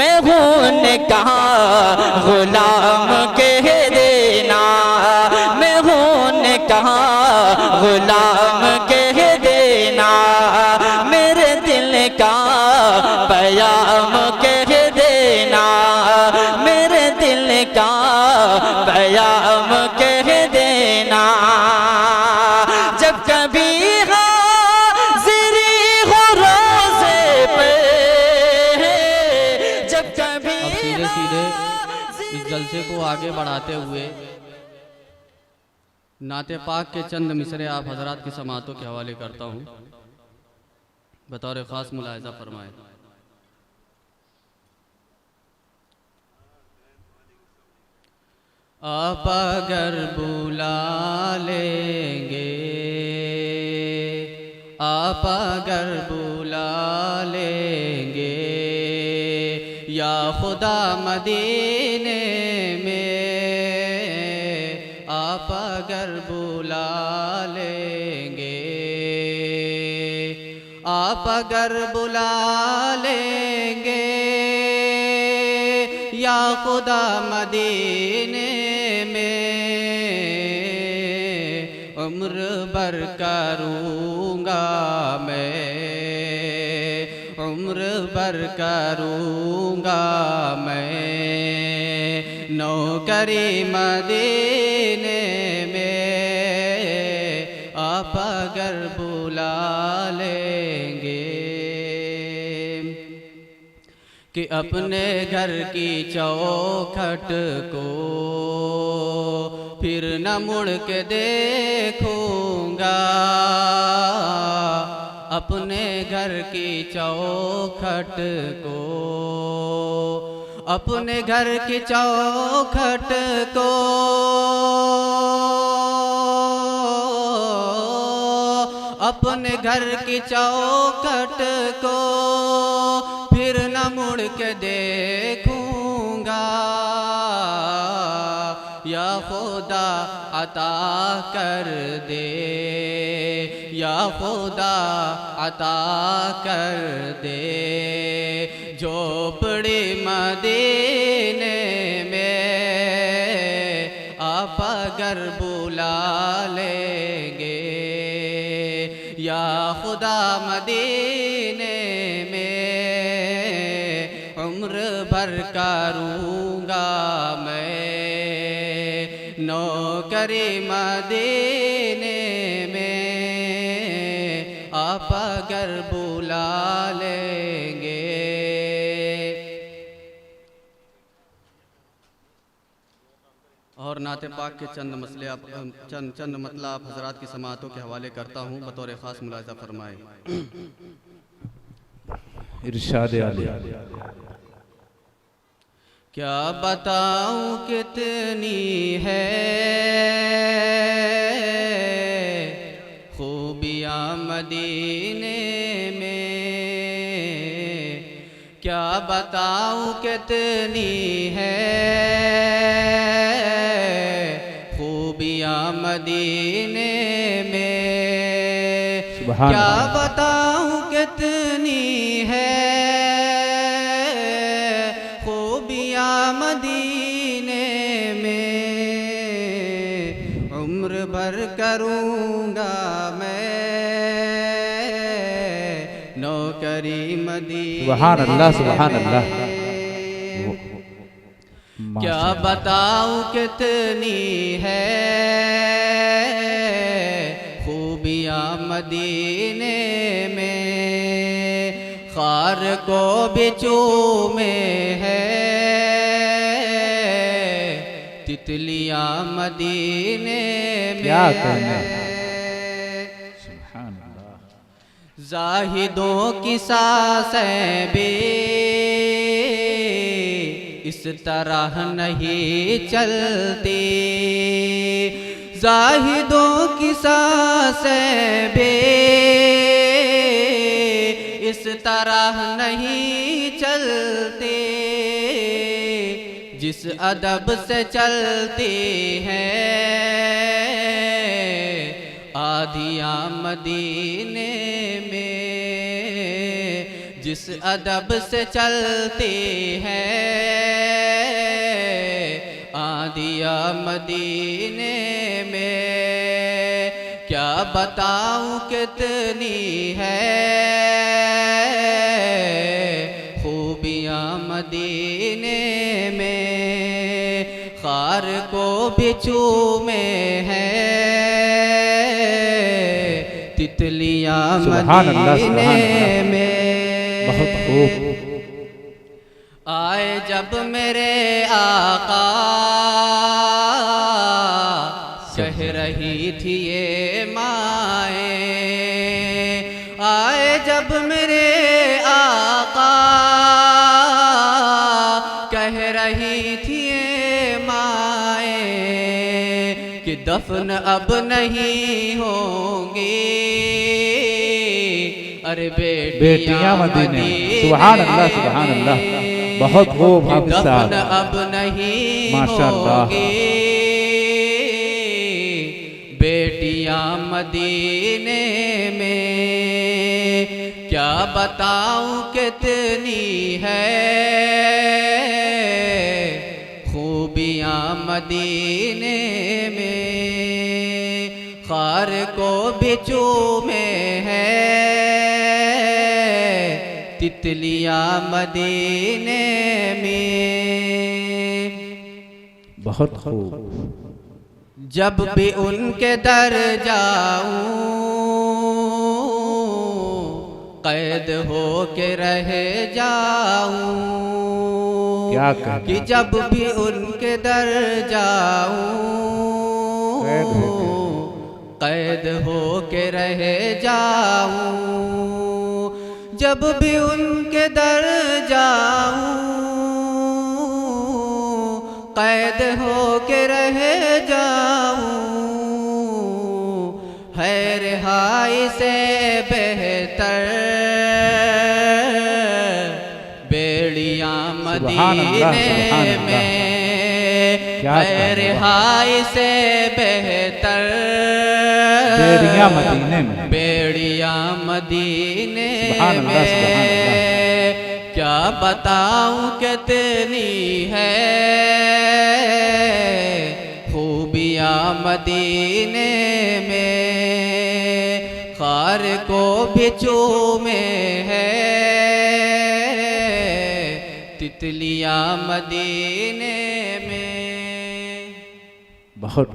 मैं हूँ उनका गुलाम कह देना, मैं हूँ उनका गुलाम कह देना, मेरे दिल का पैगाम कह देना, मेरे दिल का पैगाम कह देना। जब कभी हाज़िरी हो रोज़े पे, जब कभी अब सीधे सीधे इस जलसे को आगे बढ़ाते हुए नाते पाक के चंद मिसरे आप हजरात की समातों के हवाले करता हूँ, बतौर ख़ास मुलाहिज़ा फरमाएं। आप अगर बुला लेंगे, आप अगर बुला लेंगे या खुदा मदीने में, आप अगर बुला लेंगे, आप अगर बुला लेंगे या खुदा मदीने में, उम्र भर करूँगा मैं, उम्र भर करूँगा मैं नौकरी मदीने में, आप अगर बुला लेंगे। कि अपने घर की चौखट को फिर न मुड़ के देखूंगा, अपने घर की चौखट को, अपने घर की चौखट को, अपने घर की चौखट को फिर न मुड़ के देखूंगा। या खुदा अता कर दे, या खुदा अता कर दे झोपड़ी मदीने में, आप अगर बुला लेंगे या खुदा मदीने में, उम्र भर करूँगा मैं नौकरी मदीने में, आप अगर बुला लेंगे। और नाते पाक के चंद मसले आप चंद मतलब आप हजरात की समातों के हवाले करता हूँ, बतौर ख़ास मुलाहिज़ा फरमाए। इरशाद आली। क्या बताऊँ कितनी है खूबियाँ मदीने में, क्या बताऊँ कितनी है खूबियाँ मदीने में, क्या बताऊँ कितनी है खूबियाँ मदीने में, उम्र भर करूँगा मैं नौकरी मदीने। सुभान अल्लाह, सुभान अल्लाह। क्या बताऊँ कितनी है खूबियाँ मदीने में, खार को बिचू में है तितलियाँ मदीने में, क्या कहना। सुभान अल्लाह। जाहिदों की सांसें भी इस तरह नहीं चलती, जाहिदों की सांसें भी इस तरह नहीं चलती, जिस अदब से चलती हैं आधियाँ मदीने में, जिस अदब से चलती हैं मदीने में, क्या बताऊं कितनी है खूबियाँ मदीने में, खार को भी चूमे हैं तितलियाँ सुभान अल्लाह, मदीने सुभान अल्लाह। में। बहुत खूब। आए जब मेरे आका, कह रही थी ये माए, आए जब मेरे आका, कह रही थी ये माए कि दफन अब नहीं होंगी, अरे बेटियां मदीने। सुभान अल्लाह, सुभान अल्लाह। बहुत खूब हाफिज साहब, दफन अब नहीं माशाअल्लाह। होगी, बेटियां मदीने में, क्या बताऊं कितनी है खूबियां मदीने में, खार को भी चूमे हैं तितलियां मदीने में। बहुत खूब। जब भी उनके दर जाऊं, कैद हो के रह जाऊं, क्या कहना? कि जब भी उनके दर जाऊं, कैद हो के रह जाऊं, जब भी उनके दर जाऊं, कैद हो के रह जाऊं, है रिहाई से बेहतर बेड़ियां मदीने में, है रिहाई से बेहतर बेड़ियां मदीने में, बेड़ियां मदीने में, क्या बताऊं कितनी है खूबियां मदीने में, खार को भी चूमे हैं तितलियां मदीने में। बहुत